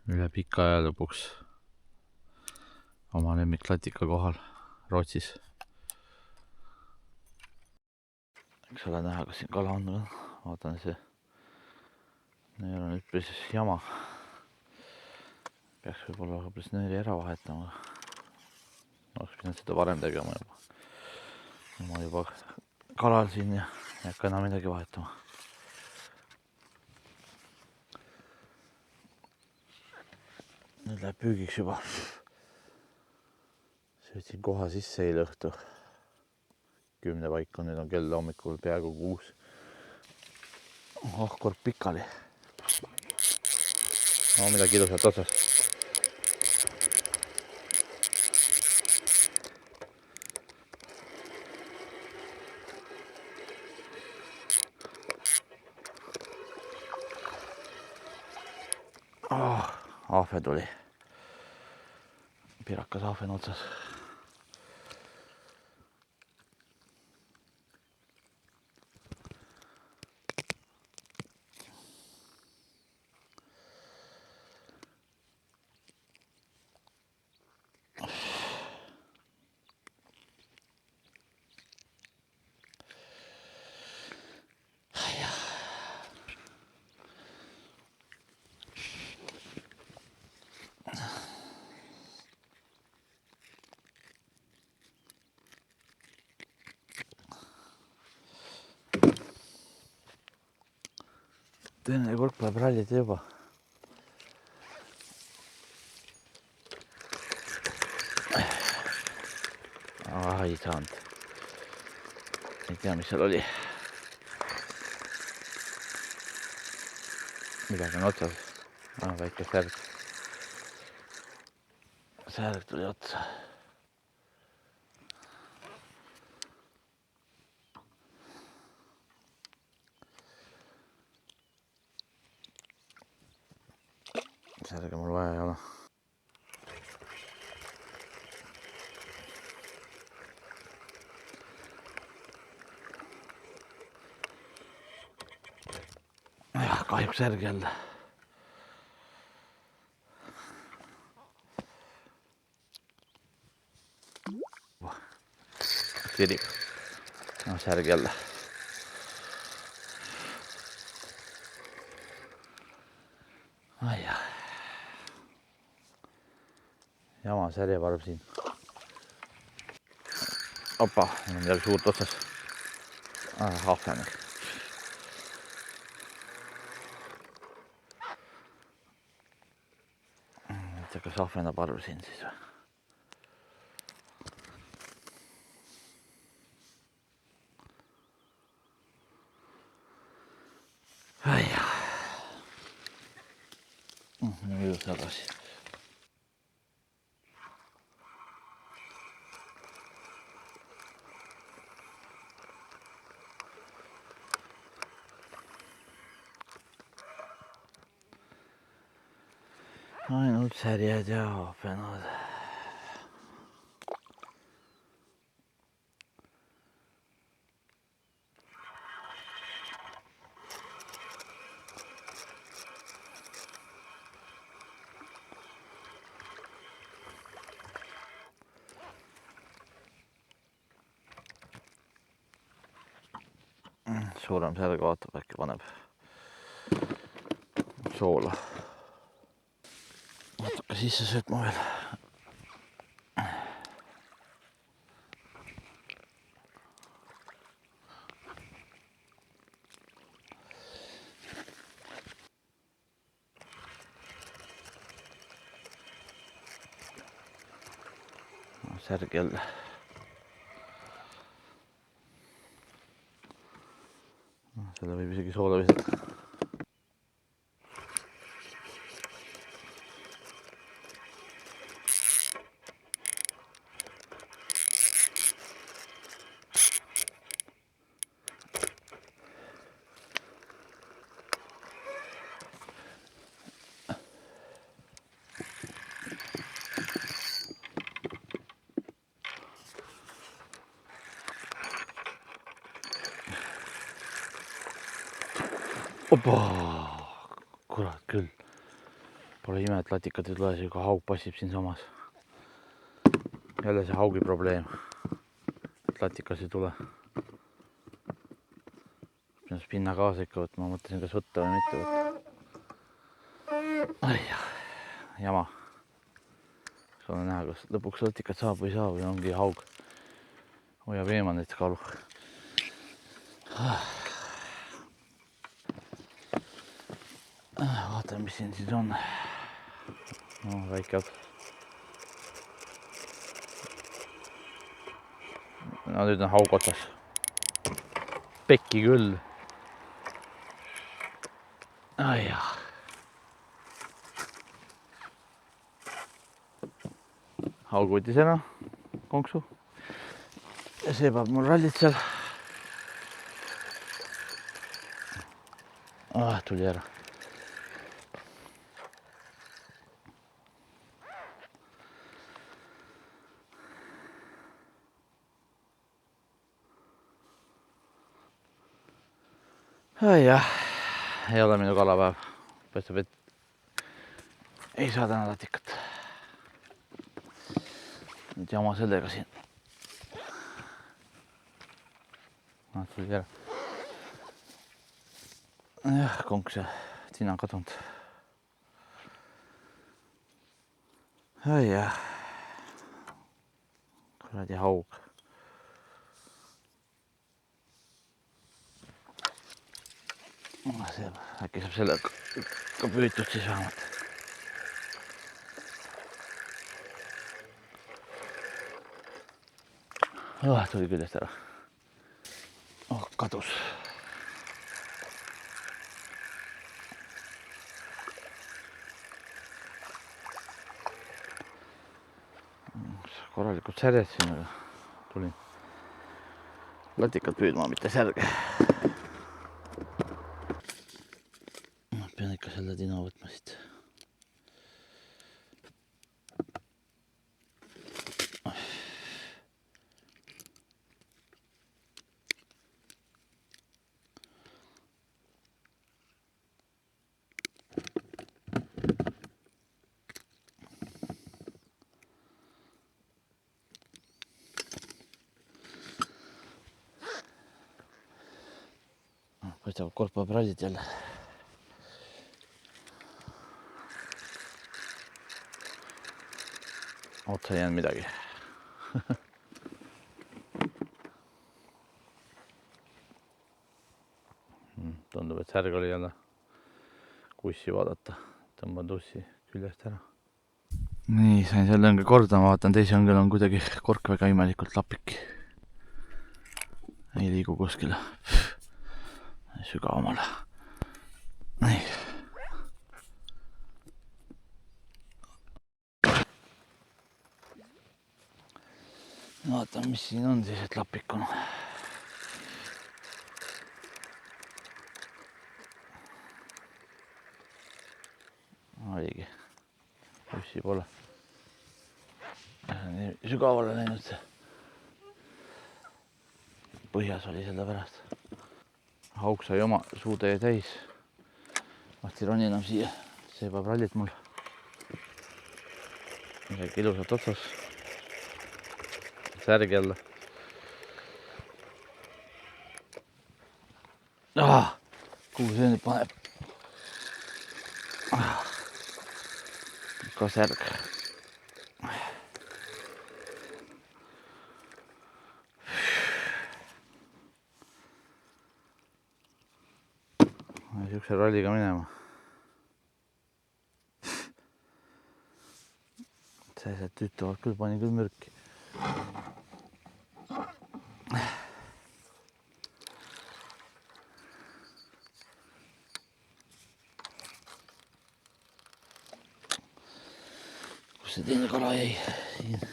üle pika aja lõpuks oma lemmikklatika kohal Rootsis. Eks ole näha, kas siin kala on. Vaatan, see neil on üpris jama. Peaks võib-olla hoopis neeli ära vahetama. Oleks pidanud seda varem tegema juba. Ma juba kalal siin ja ei hakka enam midagi vahetama. Nüüd läheb püügiks juba. Sõitsin koha sisse eile õhtu 10 paiku, nüüd on kell hommikul peaaegu 6. Kord pikali. No midagi ilusat otsas. Ahve tuli. Pirakas ahven otsas. Teine kord läheb rallida juba. Ei saanud. Ei tea, mis seal oli. Midagi on otsas. Väike särg. Särg tuli otsa. Särge mul vaja ei ole. Jah, kahjuks särg jälle. Kirib. No särg jälle. Jama särjevarv siin. Opa, on midagi suurt otsas. Ahven. Kas ahvena parv siin siis või? Nüüd tagasi. Ainult särjed ja ahvenad. Suurem särg vaatab, äkki paneb soola. Natuke sisse söötma veel. Särg jälle. Selle võib isegi soola visata. Opa, kurat küll. Pole ime, et latikad ei tule, siuke haug passib siinsamas. Jälle see haugi probleem, et latikas ei tule. Pean spinna kaasa ikka võtma, ma mõtlesin, kas võtta või mitte võtta. Ai, jama. Saame näha, kas lõpuks latikat saab või ei saa või ongi haug. Hoiab eemal näiteks kaalu. Vaatame, mis siin siis on. No, väike ots. No nüüd on haug otsas. Pekki küll. Ai jah. Haug võttis ära konksu. Ja sebab mul rallit seal. Tuli ära. Jah, ei ole minu kalapäev. Paistab, et ei saa täna latikat. Nüüd jama sellega siin. Tuli ära. Jah, konks ja tina kadunud. Jah. Kuradi haug. Äkki saab selle ka püütud siis vähemalt. Tuli küljest ära. Kadus. Korralikult särjed siin, aga tulin latikat püüdma, mitte särge. Pean ikka selle tina võtma siit. Paistab, korpab rallit jälle. Otsa ei jäänud midagi. Tundub, et särg oli jälle kussi vaadata. Tõmban tussi küljest ära. Nii, sain selle õnge korda, ma vaatan, teise õngel on kuidagi kork väga imelikult lapik. Ei liigu kuskile. Sügavamale. Nii. Vaatan, mis siin on siis, et lapik on. Oligi. Püssi pole. Nii sügavale läinud see. Põhjas oli selle pärast. Haug sai oma suutee täis. Vast ei roni enam siia. Sebab rallit mul. Midagi ilusat otsas. Särg jälle. Kuhu see nüüd paneb? Ka särg. Siukse ralliga minema. Säised tüütavad küll, panin küll mürki. Kus see teine kala jäi? Siin.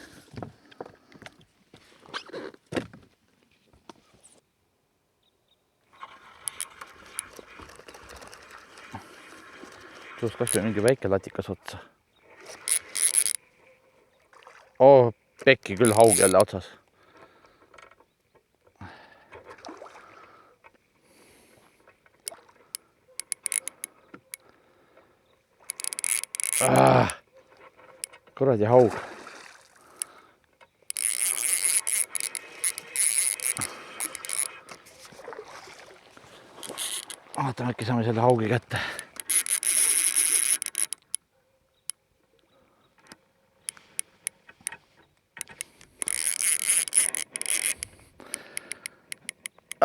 Tuus kas või mingi väike latikas otsa. Pekki küll haug jälle otsas. Kuradi haug. Vaatame, äkki saame selle haugi kätte.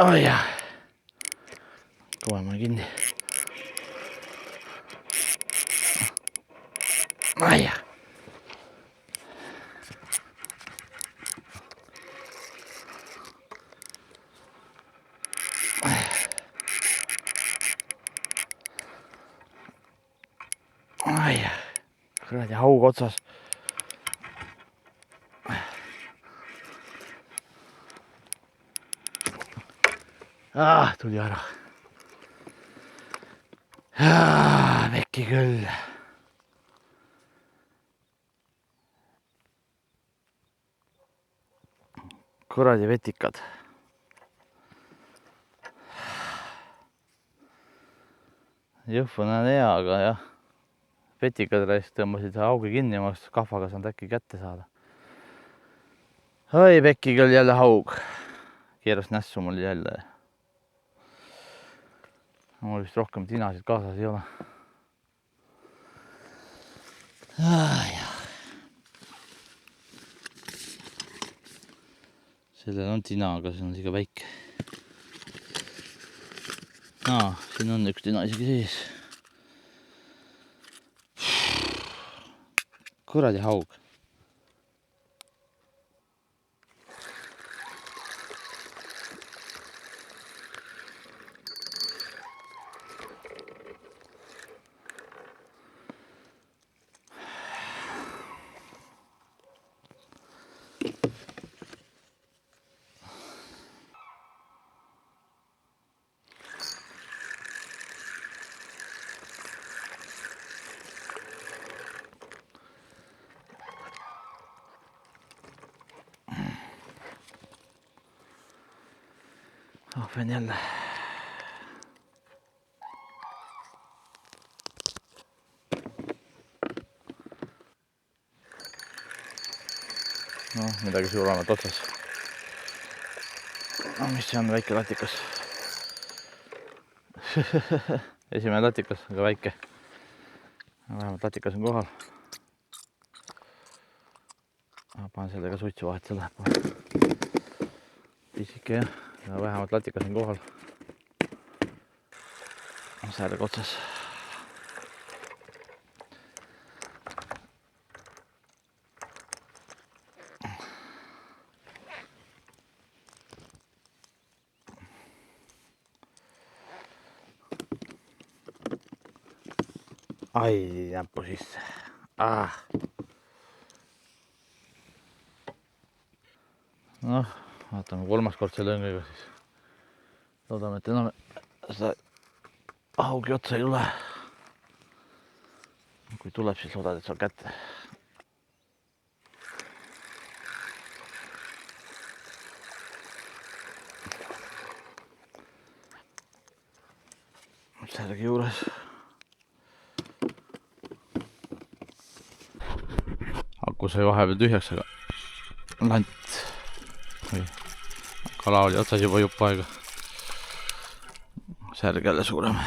Oh jah. Kõvema kinni. Ai jah. Ai jah. Kuradi haug otsas. Tuli ära. Vekki küll. Kuradi vetikad. Jõhvu näen hea, aga jah. Vetikad raisk tõmbasid haugi kinni ja ma oleks kahvaga saanud äkki kätte saada. Oi, vekki küll jälle haug. Keeras nässu mul jälle. Mul vist rohkem tinasid kaasas ei ole. Sellel on tina, aga see on liiga väike. Siin on üks tina isegi sees. Kuradi haug. Pean jälle. Midagi suuremat otsas. Mis see on, väike latikas? Esimene latikas, aga väike. Vähemalt latikas on kohal. Panen sellega suitsu vahet, see läheb. Pisike jah. Ja vähemalt latikas on kohal. Säälega otsas. Ai, näppu sisse. Noh, vaatame kolmas kord selle õngega siis. Loodame, et enam seda haugi otsa ei tule. Kui tuleb, siis loodad, et saab kätte. Sellegi juures. Aku sai vahepeal tühjaks, aga lant või kala oli otsas juba jupp aega. Särg jälle suurem.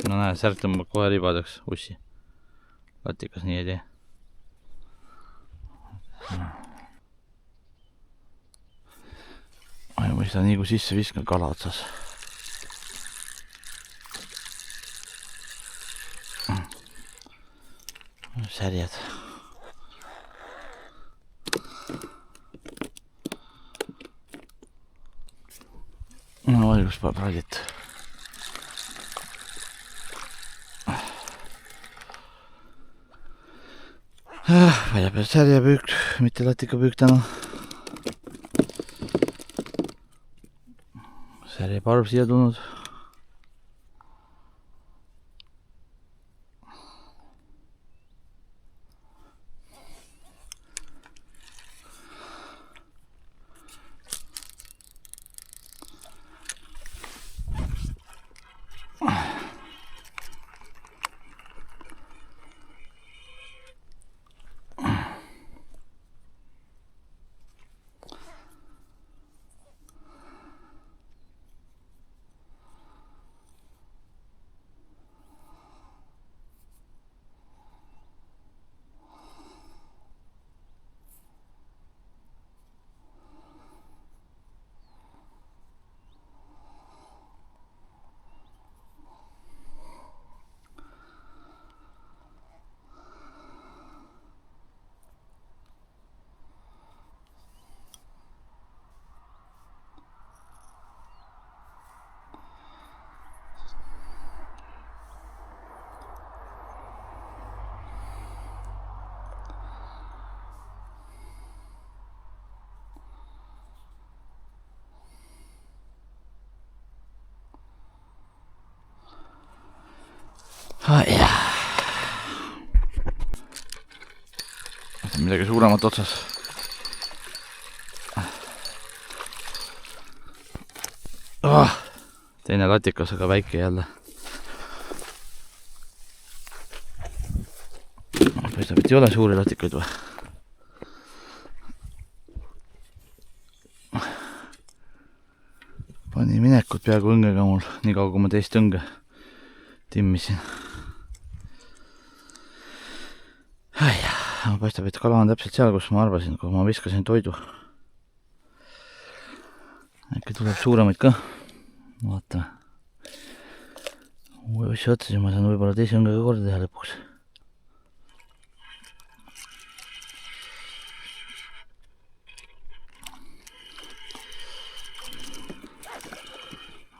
No näe, särg tõmbab kohe ribadeks ussi. Latikas nii ei tee. Ma ei mõista, nii kui sisse viskan kala otsas. Särjed. No valgus prallit. Välja peal särjepüük, mitte latikapüük täna. Särjeparv siia tulnud. midagi suuremat otsas. Teine latikas, aga väike jälle. Paistab, et ei ole suuri latikaid või? Pani minekut peaaegu õngega mul, nii kaua kui ma teist õnge timmisin. Paistab, et kala on täpselt seal, kus ma arvasin, kui ma viskasin toidu. Äkki tuleb suuremaid ka. Vaatame. Uue asja otsasin, ma saan võib-olla teise õngega korda teha lõpuks.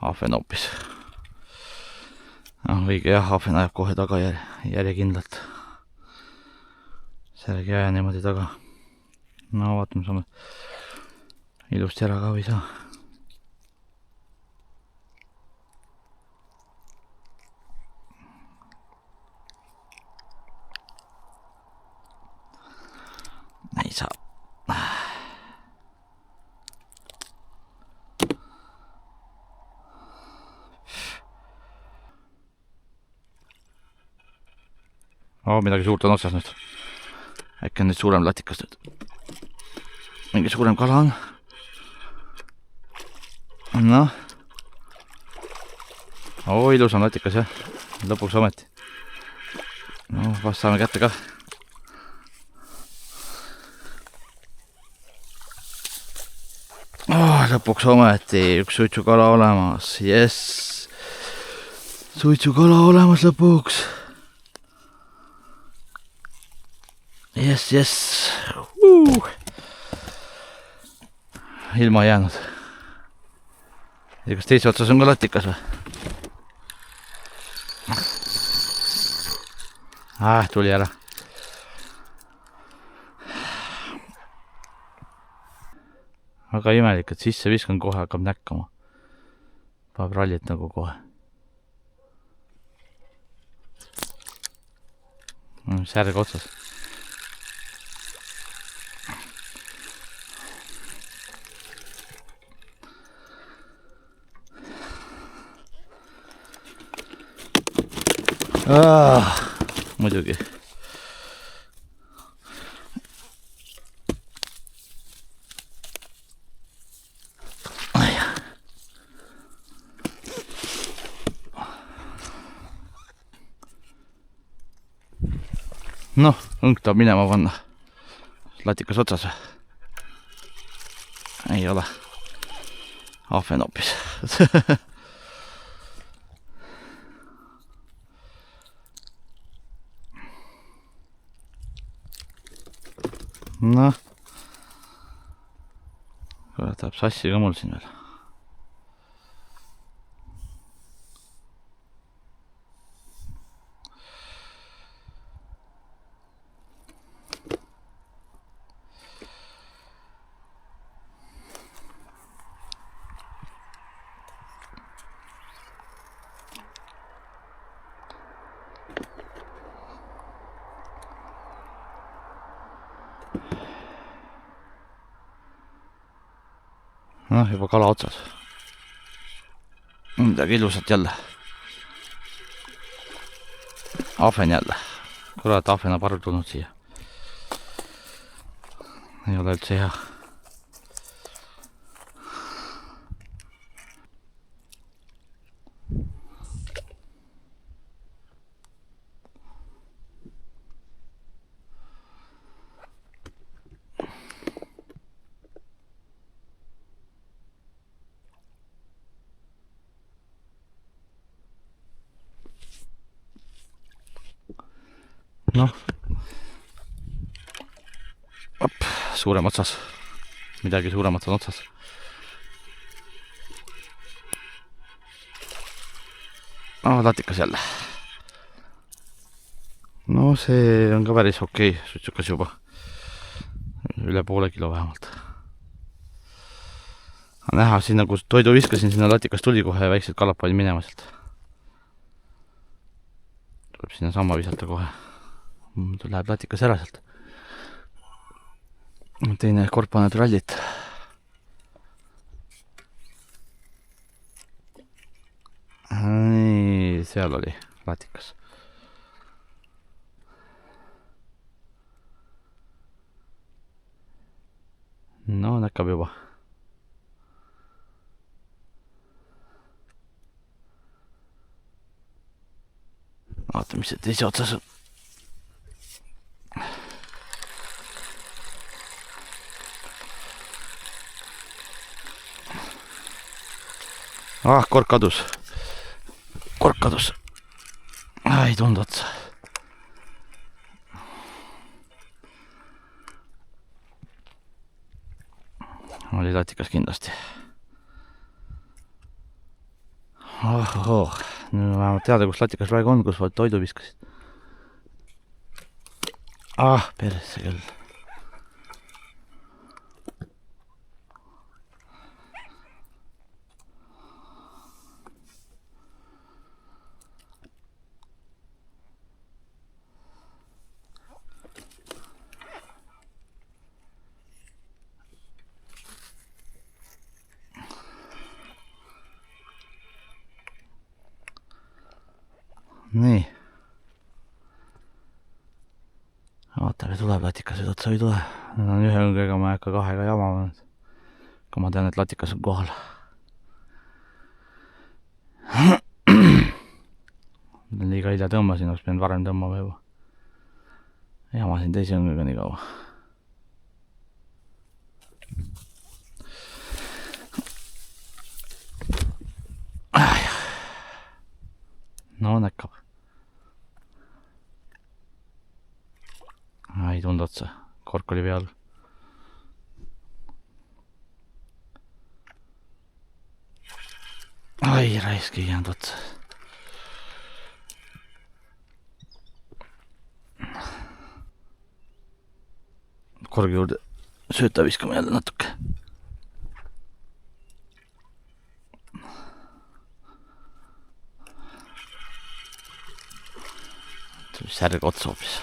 Ahven hoopis. Õige jah, ahven ajab kohe taga järjekindlalt. Särgi aja niimoodi taga. No vaatame, saame ilusti ära ka või saa. Ei saa. Midagi suurt on otsas nüüd. Äkki on nüüd suurem latikas nüüd. Mingi suurem kala on. No. Ilus on latikas jah. Lõpuks ometi. No, vast saame kätte ka. Lõpuks ometi üks suitsukala olemas. Yes. Suitsukala olemas lõpuks. Yes. Ilma jäänud. Ja kas teise otsas on ka latikas või? Tuli ära. Aga imelik, et sisse viskan kohe, hakkab näkkama. Paneb rallit nagu kohe. Särg otsas. Muidugi. Noh, õng tahab minema panna. Latikas otsas või? Ei ole. Ahven hoopis. Noh. Kuule, tahab sassi ka mul siin veel. Noh, juba kala otsas. Midagi ilusat jälle. Ahven jälle. Kurat, ahvena parv tulnud siia. Ei ole üldse hea. Noh. Suurem otsas. Midagi suuremat on otsas. Latikas jälle. No see on ka päris okei. Sutsukas juba. Üle poole kilo vähemalt. Näha sinna, kus toidu viskasin, sinna latikas tuli kohe ja väiksed kalad pani minema sealt. tuleb sinna sama visata kohe. Läheb latikas ära sealt. Teine korp paneb rallit. Nii, seal oli latikas. No, näkkab juba. Vaata, mis see teise otsas on. Kork kadus. Ei tulnud otsa. Oli latikas kindlasti. Nüüd vähemalt teada, kus latikas praegu on, kus vaid toidu viskasid. Persse küll. Nii. Vaatame, tuleb latikas või otsa või tule. Nüüd on ühe õngega, ma ei hakka kahega jamama. Aga ma tean, et latikas on kohal. Liiga hilja tõmbasin, oleks pidanud varem tõmbama juba. Jamasin teise õngega nii kaua. No näkkab. Ei tulnud otsa, kork oli peal. Raisk ei jäänud otsa. Korgi juurde sööta viskame jälle natuke. Särg otsa hoopis.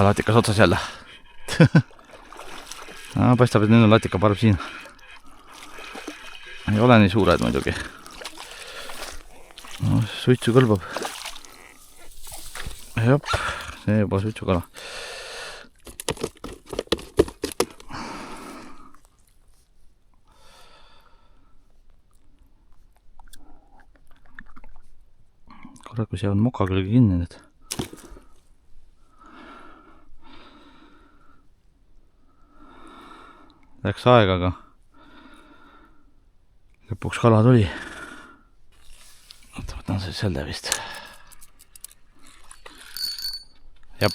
Latikas otsas jälle. Paistab, et nüüd on latika parv siin. Ei ole nii suured muidugi. Suitsu kõlbab. Jop, see juba suitsukala. Korrakus jäävad moka külge kinni nüüd. Läks aega, aga lõpuks kala tuli. Võtan see selle vist. Jep.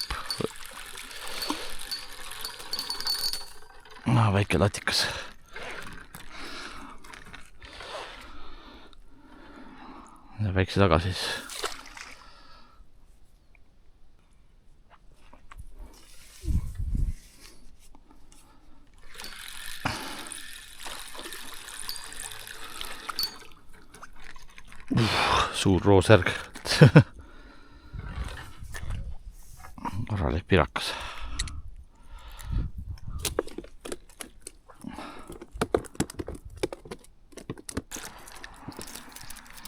Väike latikas. Väikse taga siis. Suur roosärg. Korralik pirakas.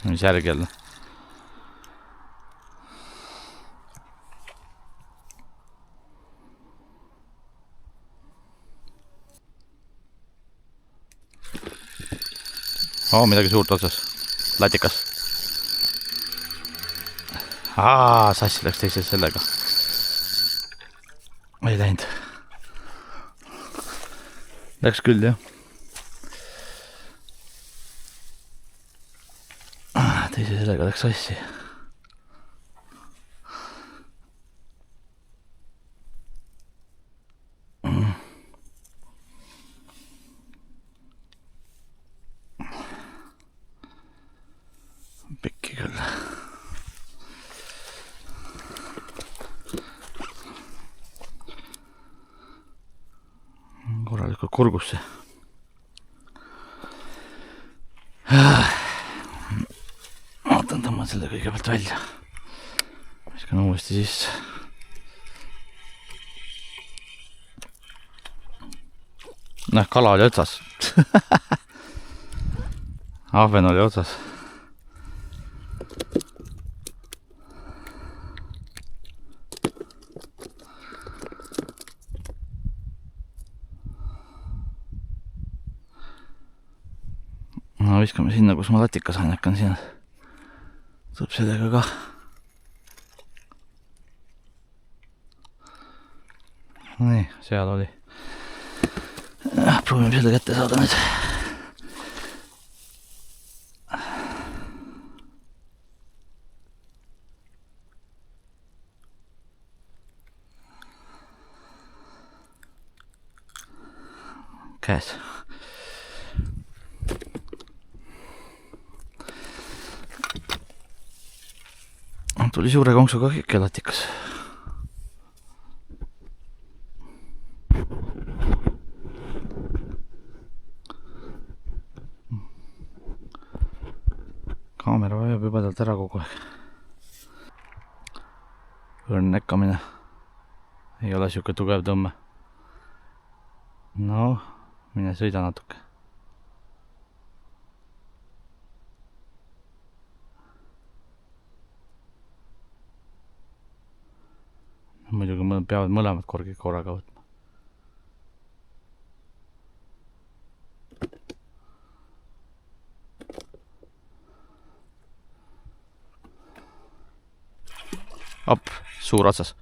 Mis järg jälle? Midagi suurt otsas. Latikas. Sassi läks teise sellega. Ei läinud. Läks küll, jah. Teise sellega läks sassi. Pikki küll. kurgusse. Vaatan, tõmban selle kõigepealt välja. Viskan uuesti sisse. Kala oli otsas. Ahven oli otsas. Viskame sinna, kus ma latika sain, hakkan siin. Tuleb sellega ka. Nii, seal oli. Proovime selle kätte saada nüüd. Käes. Tuli suure konksuga kelatikas. Kaamera vajab juba talt ära kogu aeg. Õrn nekkamine. Ei ole siuke tugev tõmme. No, mine sõida natuke. Muidugi peavad mõlemad korgid korraga võtma. Op, suur otsas.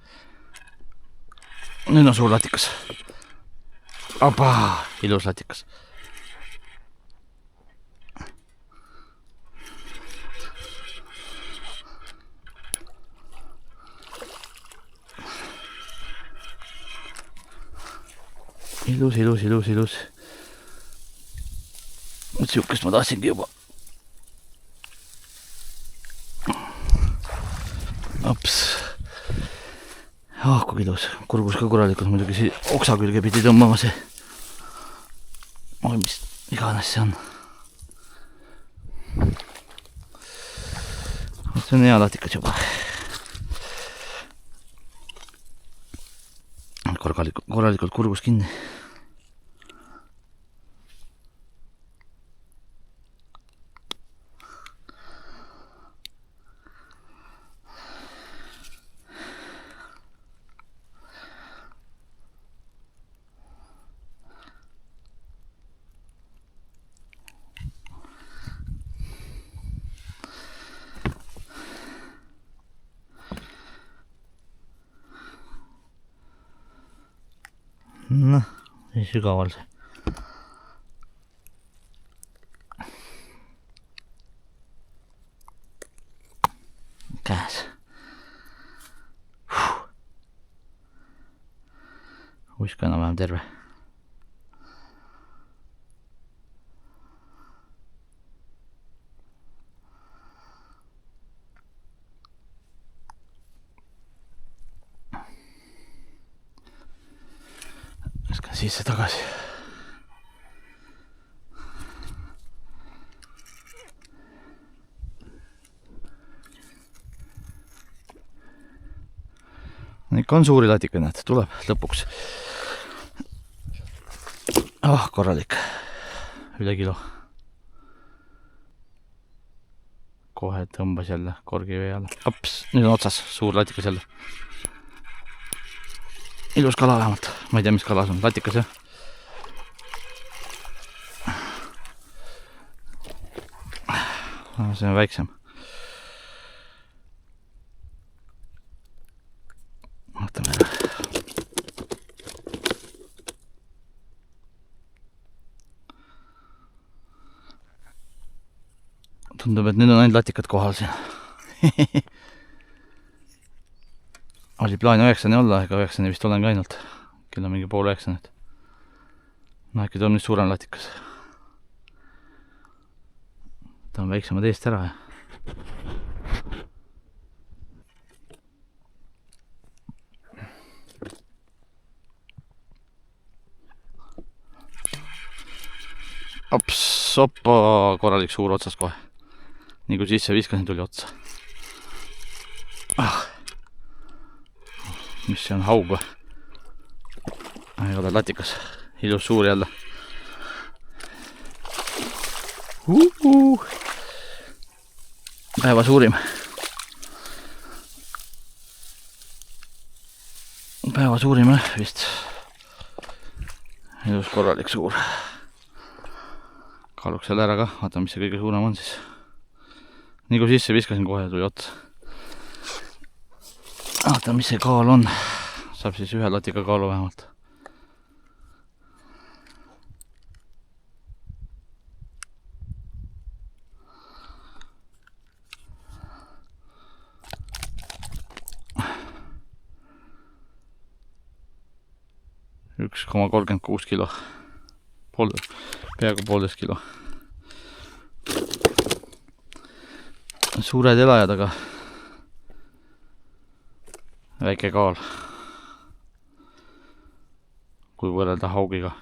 Nüüd on suur latikas. Opa, ilus latikas. Ilus. Siukest ma tahtsingi juba. Ops. Kui ilus. Kurgus ka korralikult muidugi oksa külge pidi tõmbama see. Oi, mis iganes see on. See on hea latikas juba. Korralikult kurgus kinni. Noh, nii sügaval see. Käes. Uiska enam-vähem terve. Viskan sisse tagasi. Ikka on suuri latika, näed, tuleb lõpuks. Korralik. Üle kilo. Kohe tõmbas jälle korgi vee alla. Ops, nüüd on otsas suur latikas jälle. Ilus kala vähemalt. Ma ei tea, mis kala see on. Latikas, jah? See on väiksem. Vaatame ära. Tundub, et nüüd on ainult latikad kohal siin. Oli plaan 9 olla, ega 9 vist olen ka ainult. Kell on mingi 8:30 nüüd. No äkki tuleb nüüd suurem latikas. Ta on väiksemad eest ära. Oppa, korralik suur otsas kohe. Nii kui sisse viskasin, tuli otsa. Mis see on, haug või? Ei ole latikas. Ilus suur jälle. Päeva suurim. Päeva suurim vist. Ilus korralik suur. Kaaluks selle ära ka. Vaata, mis see kõige suurem on siis. Nii kui sisse viskasin kohe, tuli otsa. Vaata, mis see kaal on. Saab siis ühe latika kaalu vähemalt. Üks 1,36 kilo. Peaaegu 1,5 kilo. Suured elajad, aga väike kaal. Kui võrrelda haugiga.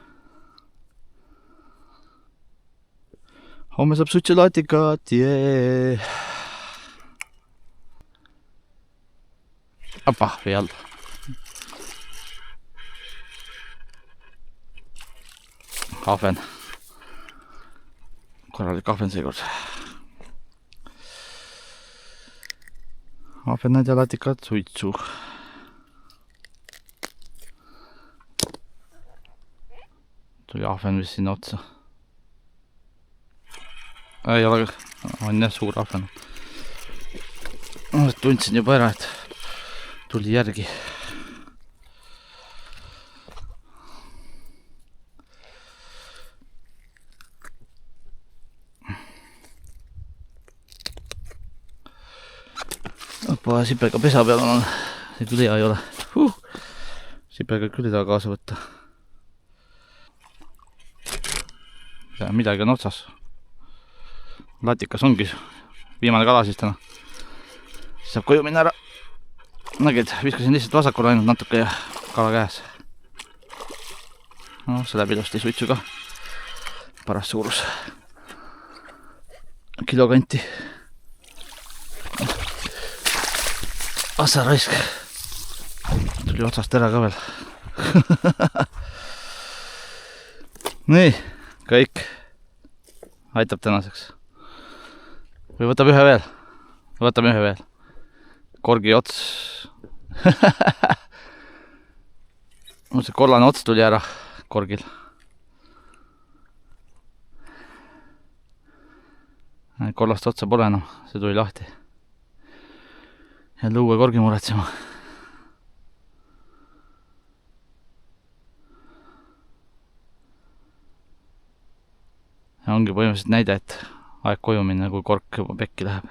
Homme saab suitsulatikat, jee! Appa, vee all. Ahven. Korralik ahven seekord. Ahvenad ja latikad suitsu. Tuli ahven vist sinna otsa. Ei ole, on jah suur ahven. Tundsin juba ära, et tuli järgi. Oppa, sipelga pesa peal on. See küll hea ei ole. Sipelga küll ei taha kaasa võtta. Midagi on otsas. Latikas ongi viimane kala siis täna. Siis saab koju minna ära. Nägid, viskasin lihtsalt vasakule ainult natuke ja kala käes. No, see läbi ilusti suitsu ka. Paras suurus. Kilo kanti. Assa raisk. Tuli otsast ära ka veel. Nii, kõik. Aitab tänaseks. Või võtab ühe veel. Võtame ühe veel. Korgi ots. See kollane ots tuli ära korgil. Kollast otsa pole enam. See tuli lahti. Jälle uue korgi muretsema. Ja ongi põhimõtteliselt näide, et aeg koju minna, kui kork juba pekki läheb.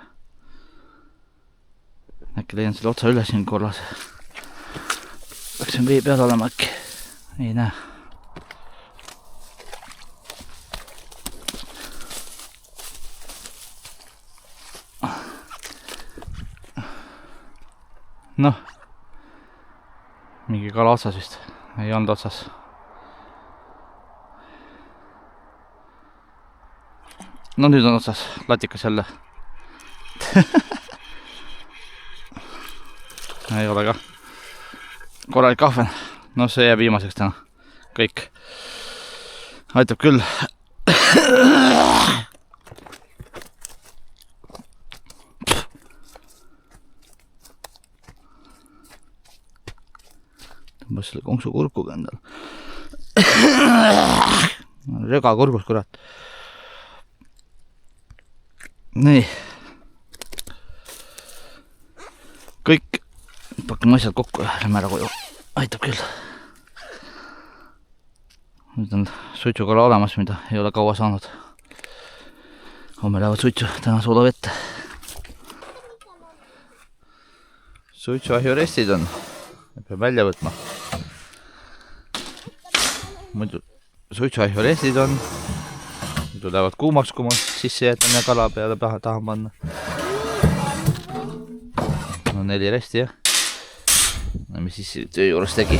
Äkki leian selle otsa üles siin korras. Peaks siin vee peal olema äkki. Ei näe. Noh, mingi kala otsas vist. Ei olnud otsas. No nüüd on otsas. Latikas jälle. Ei ole ka. Korralik ahven. No see jääb viimaseks täna. Kõik. Aitab küll. Tõmbas selle konksu kurkuga endal. Rega kurgus, kurat. Nii. Kõik. Pakkame asjad kokku ja lähme ära koju. Aitab küll. Nüüd on suitsukala olemas, mida ei ole kaua saanud. Homme lähevad suitsu, täna soola vette. Suitsuahju restid on. Peab välja võtma. Muidu suitsuahju restid on. Muidu lähevad kuumaks, kui ma sisse jätan ja kala peale tahan panna. No 4 resti jah. Mis siis töö juures tegi.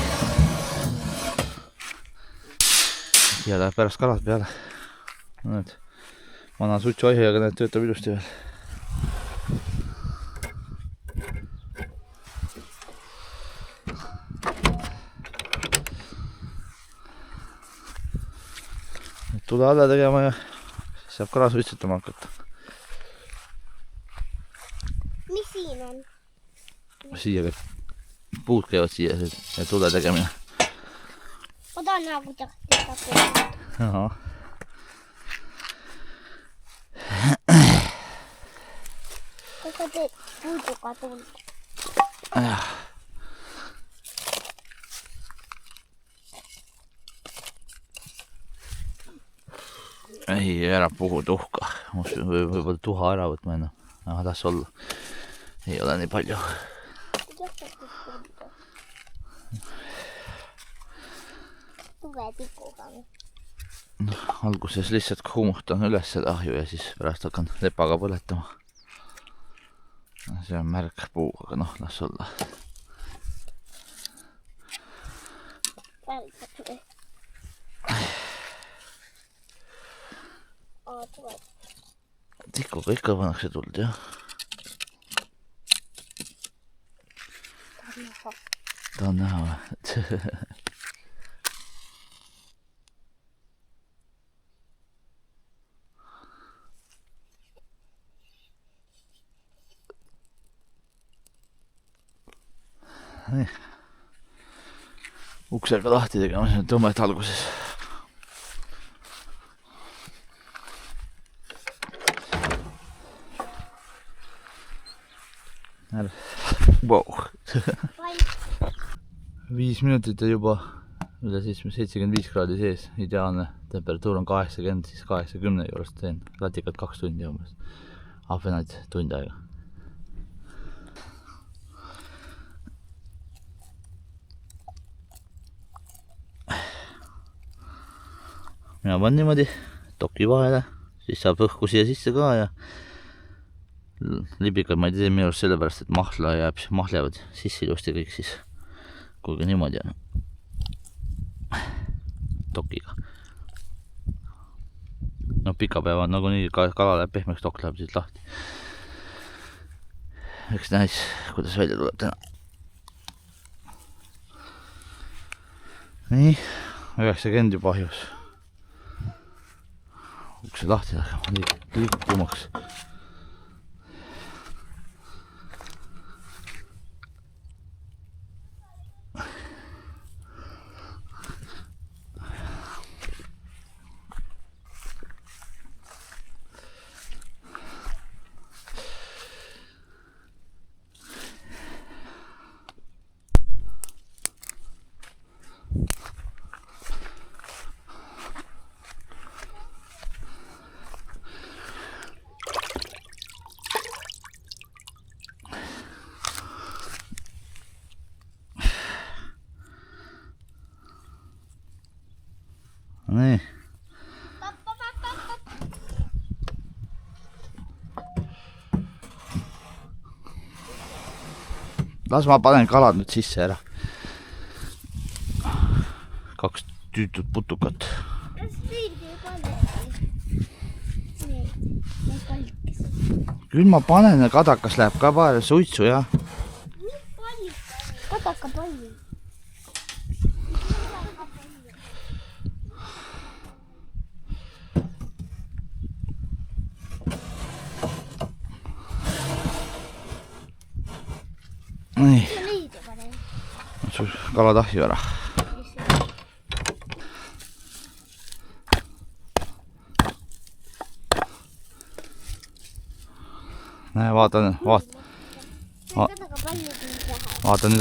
Ja läheb pärast kalad peale. Nüüd Vana suitsuaihe, aga need töötab ilusti veel. Tule alla tegema ja siis saab kala suitsetama hakata. Mis siin on? Siia käib. Puud käivad siia ja tule tegemine. Ma tahan näha, kuidas tehtakse. Aha. Kas sa teed puiduga tuld? Ei, ära puhu tuhka. Võib-olla tuha ära võtma enam. Aga las olla. Ei ole nii palju. Kuidas sa teed tulda? Tuve tikuga. Alguses lihtsalt kuumutan üles seda ahju ja siis pärast hakkan lepaga põletama. See on märg puu, aga noh, las olla. Päriselt või? Tikuga ikka pannakse tuld, jah. Ta on näha või? Uksega lahti tegema, see on tõmmet alguses. Wow. 5 minutit ja juba üle 75 kraadi sees. Ideaalne temperatuur on 80, siis 80 juures teen latikat 2 tundi umbes. Ahvenaid tund aega. Mina panen niimoodi toki vahele, siis saab õhku siia sisse ka ja libikad ma ei tee minu arust sellepärast, et mahla jäävad sisse ilusti kõik siis, kuigi niimoodi on tokiga. No pikapäeva on nagunii kala läheb pehmeks, tok läheb siit lahti. Eks näis, kuidas välja tuleb täna. Nii, 90 juba ahjus. Ukse lahti läheb, liigub kuumaks. Nii. Las ma panen kalad nüüd sisse ära. 2 tüütud putukat. Küll ma panen ja kadakas läheb ka paar suitsu, jah. Kadaka palju. Nii. Sul kalad ahju ära. Näe, vaata, nüüd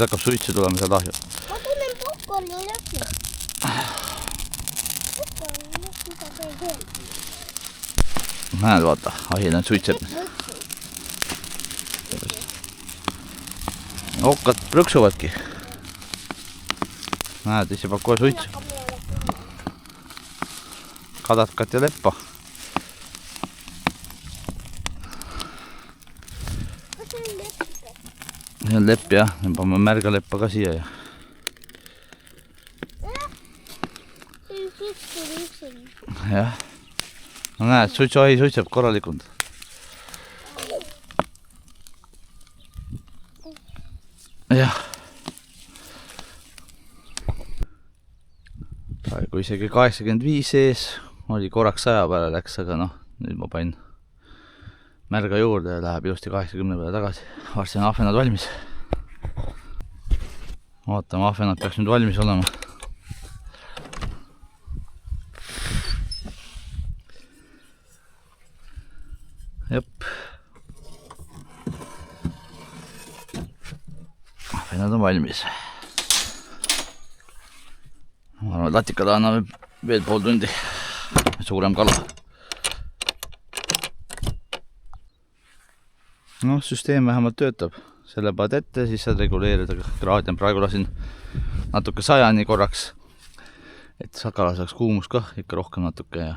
hakkab suitsu tulema seal ahju. Ma tunnen popcorni läbi. Popcorni läbi, mida teed veel? Näed, vaata, ahi näed suitseb. Okkad prõksuvadki. Näed, ise peab kohe suitsu. Kadakat ja leppa. Kas see on lepp? See on lepp, jah. Paneme märga leppa ka siia. See on üksin. Jah. no näed, suitsuahi suitseb korralikult. Jah. Praegu isegi 85 sees, oli korraks 100 peale läks, aga noh, nüüd ma panin märga juurde ja läheb ilusti 80 peale tagasi. Varsti on ahvenad valmis. Vaatame, ahvenad peaks nüüd valmis olema. Jep. Ahvenad on valmis. Ma arvan, et latikada annab veel pool tundi. Suurem kala. No, süsteem vähemalt töötab. Selle paned ette, siis saad reguleerida kraadi. Praegu lasin natuke 100 korraks, et kala saaks kuumus ka ikka rohkem natuke ja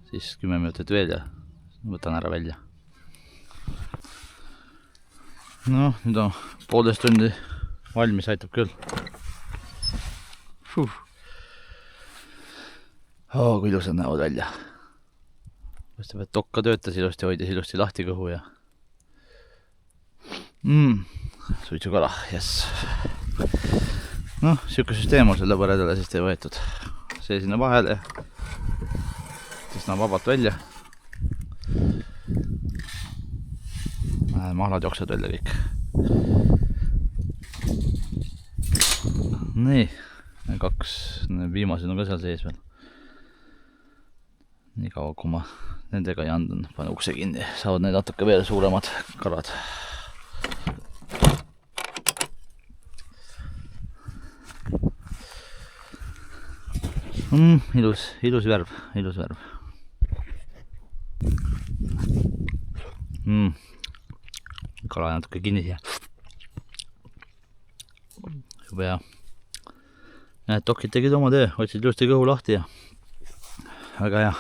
siis 10 minutit veel ja võtan ära välja. No, nüüd on 1,5 tundi valmis, aitab küll. Kui ilusad näevad välja. Vastab, et tokka töötas ilusti, hoidis ilusti lahti kõhu ja suitsukala, jess. Noh, siuke süsteem on selle põredale siis tee võetud. See sinna vahele, siis nad vabalt välja. Mahlad jooksevad välja kõik. Nii, 2 viimased on ka seal sees veel. Nii kaua, kui ma nendega ei andun, pane ukse kinni, saavad need natuke veel suuremad kalad. Ilus värv. Kala natuke kinni siia. Juba hea. Näed, tokkid tegid oma töö, otsid ilusti kõhu lahti ja väga hea.